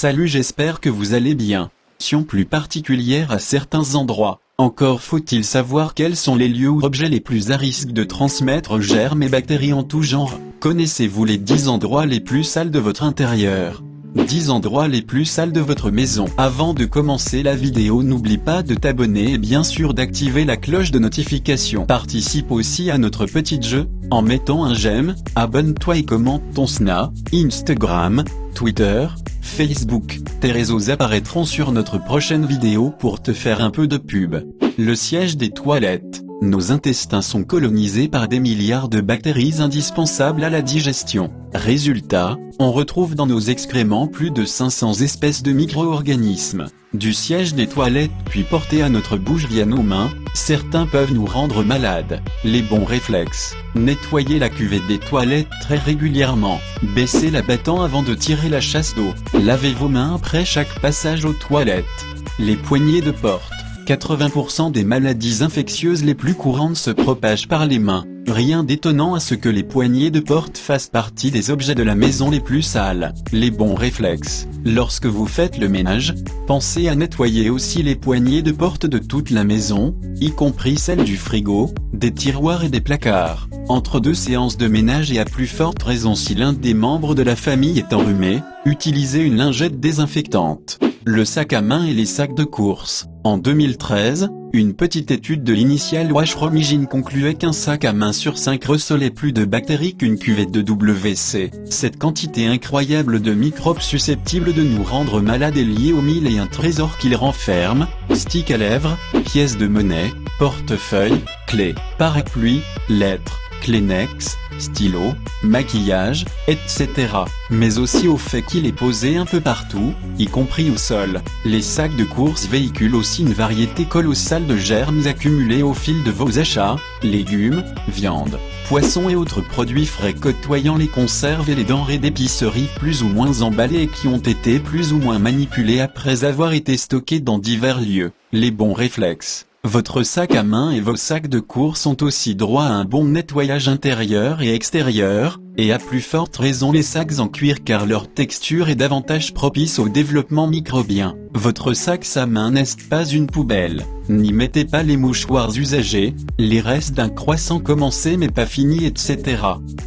Salut, j'espère que vous allez bien. Plus particulière à certains endroits. Encore faut-il savoir quels sont les lieux ou objets les plus à risque de transmettre germes et bactéries en tout genre. Connaissez-vous les 10 endroits les plus sales de votre intérieur? 10 endroits les plus sales de votre maison. Avant de commencer la vidéo, n'oublie pas de t'abonner et bien sûr d'activer la cloche de notification. Participe aussi à notre petit jeu, en mettant un j'aime, abonne-toi et commente ton Snap, Instagram, Twitter, Facebook. Tes réseaux apparaîtront sur notre prochaine vidéo pour te faire un peu de pub. Le siège des toilettes. Nos intestins sont colonisés par des milliards de bactéries indispensables à la digestion. Résultat, on retrouve dans nos excréments plus de 500 espèces de micro-organismes. Du siège des toilettes puis portés à notre bouche via nos mains, certains peuvent nous rendre malades. Les bons réflexes. Nettoyez la cuvette des toilettes très régulièrement. Baissez la battant avant de tirer la chasse d'eau. Lavez vos mains après chaque passage aux toilettes. Les poignées de porte. 80% des maladies infectieuses les plus courantes se propagent par les mains. Rien d'étonnant à ce que les poignées de porte fassent partie des objets de la maison les plus sales. Les bons réflexes. Lorsque vous faites le ménage, pensez à nettoyer aussi les poignées de porte de toute la maison, y compris celles du frigo, des tiroirs et des placards. Entre deux séances de ménage et à plus forte raison si l'un des membres de la famille est enrhumé, utilisez une lingette désinfectante. Le sac à main et les sacs de course. En 2013, une petite étude de l'Initial Washroom Hygiene concluait qu'un sac à main sur 5 recelait plus de bactéries qu'une cuvette de WC. Cette quantité incroyable de microbes susceptibles de nous rendre malades est liée aux 1001 trésors qu'il renferme: stick à lèvres, pièces de monnaie, portefeuille, clés, parapluie, lettres, Kleenex, stylo, maquillage, etc. Mais aussi au fait qu'il est posé un peu partout, y compris au sol. Les sacs de course véhiculent aussi une variété colossale de germes accumulés au fil de vos achats, légumes, viande, poissons et autres produits frais côtoyant les conserves et les denrées d'épicerie plus ou moins emballées et qui ont été plus ou moins manipulées après avoir été stockées dans divers lieux. Les bons réflexes. Votre sac à main et vos sacs de course ont aussi droit à un bon nettoyage intérieur et extérieur, et à plus forte raison les sacs en cuir car leur texture est davantage propice au développement microbien. Votre sac à main n'est pas une poubelle. N'y mettez pas les mouchoirs usagés, les restes d'un croissant commencé mais pas fini, etc.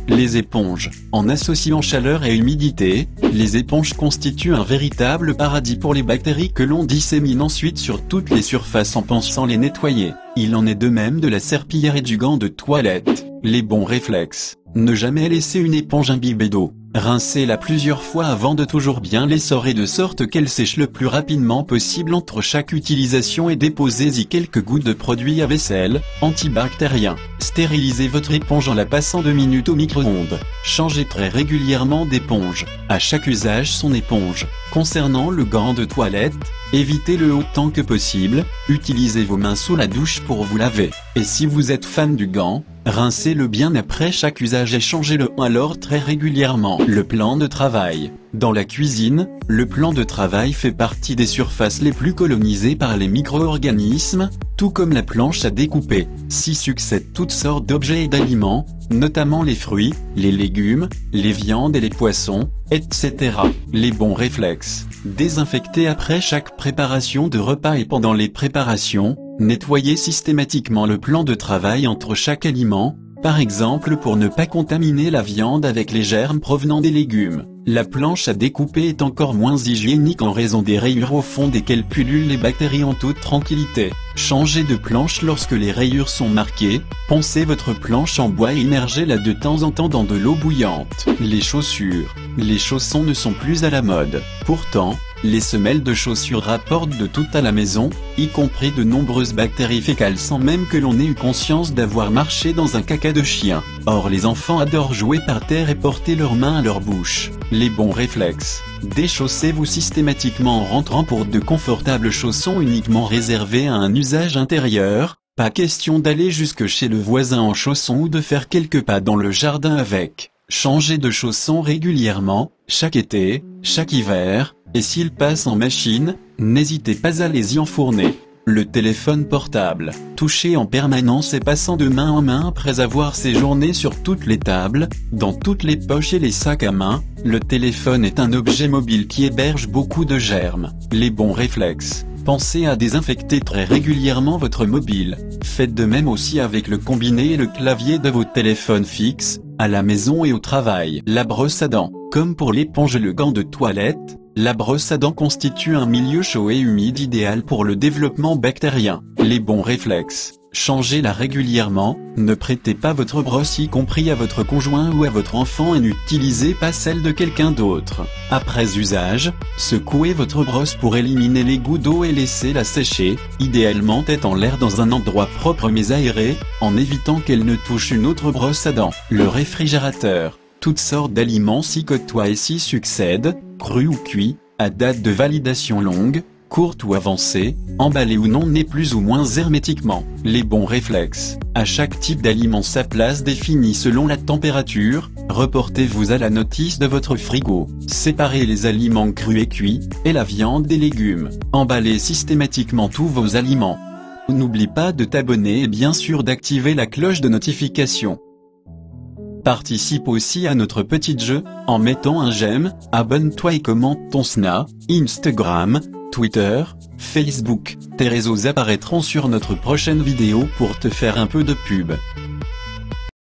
Les éponges. En associant chaleur et humidité, les éponges constituent un véritable paradis pour les bactéries que l'on dissémine ensuite sur toutes les surfaces en pensant les nettoyer. Il en est de même de la serpillière et du gant de toilette. Les bons réflexes. Ne jamais laisser une éponge imbibée d'eau. Rincez-la plusieurs fois avant de toujours bien l'essorer de sorte qu'elle sèche le plus rapidement possible entre chaque utilisation et déposez-y quelques gouttes de produit à vaisselle, antibactérien. Stérilisez votre éponge en la passant 2 minutes au micro-ondes. Changez très régulièrement d'éponge. À chaque usage son éponge. Concernant le gant de toilette, évitez-le autant que possible, utilisez vos mains sous la douche pour vous laver. Et si vous êtes fan du gant, rincez-le bien après chaque usage et changez-le alors très régulièrement. Le plan de travail. Dans la cuisine, le plan de travail fait partie des surfaces les plus colonisées par les micro-organismes, tout comme la planche à découper. S'y succèdent toutes sortes d'objets et d'aliments, notamment les fruits, les légumes, les viandes et les poissons, etc. Les bons réflexes. Désinfecter après chaque préparation de repas et pendant les préparations, nettoyer systématiquement le plan de travail entre chaque aliment, par exemple pour ne pas contaminer la viande avec les germes provenant des légumes. La planche à découper est encore moins hygiénique en raison des rayures au fond desquelles pullulent les bactéries en toute tranquillité. Changez de planche lorsque les rayures sont marquées, poncez votre planche en bois et immergez-la de temps en temps dans de l'eau bouillante. Les chaussures. Les chaussons ne sont plus à la mode. Pourtant, les semelles de chaussures rapportent de tout à la maison, y compris de nombreuses bactéries fécales sans même que l'on ait eu conscience d'avoir marché dans un caca de chien. Or les enfants adorent jouer par terre et porter leurs mains à leur bouche. Les bons réflexes. Déchaussez-vous systématiquement en rentrant pour de confortables chaussons uniquement réservés à un usage intérieur. Pas question d'aller jusque chez le voisin en chaussons ou de faire quelques pas dans le jardin avec. Changez de chaussons régulièrement, chaque été, chaque hiver, et s'ils passent en machine, n'hésitez pas à les y enfourner. Le téléphone portable, touché en permanence et passant de main en main après avoir séjourné sur toutes les tables, dans toutes les poches et les sacs à main, le téléphone est un objet mobile qui héberge beaucoup de germes. Les bons réflexes. Pensez à désinfecter très régulièrement votre mobile. Faites de même aussi avec le combiné et le clavier de vos téléphones fixes, à la maison et au travail. La brosse à dents. Comme pour l'éponge et le gant de toilette, la brosse à dents constitue un milieu chaud et humide idéal pour le développement bactérien. Les bons réflexes. Changez-la régulièrement, ne prêtez pas votre brosse y compris à votre conjoint ou à votre enfant et n'utilisez pas celle de quelqu'un d'autre. Après usage, secouez votre brosse pour éliminer les gouttes d'eau et laissez-la sécher, idéalement tête en l'air dans un endroit propre mais aéré, en évitant qu'elle ne touche une autre brosse à dents. Le réfrigérateur. Toutes sortes d'aliments s'y côtoient et s'y succèdent, crus ou cuits, à date de validation longue, courte ou avancée, emballée ou non née plus ou moins hermétiquement. Les bons réflexes. À chaque type d'aliment sa place définie selon la température, reportez-vous à la notice de votre frigo. Séparez les aliments crus et cuits, et la viande des légumes. Emballez systématiquement tous vos aliments. N'oublie pas de t'abonner et bien sûr d'activer la cloche de notification. Participe aussi à notre petit jeu, en mettant un j'aime, abonne-toi et commente ton Snap, Instagram, Twitter, Facebook. Tes réseaux apparaîtront sur notre prochaine vidéo pour te faire un peu de pub.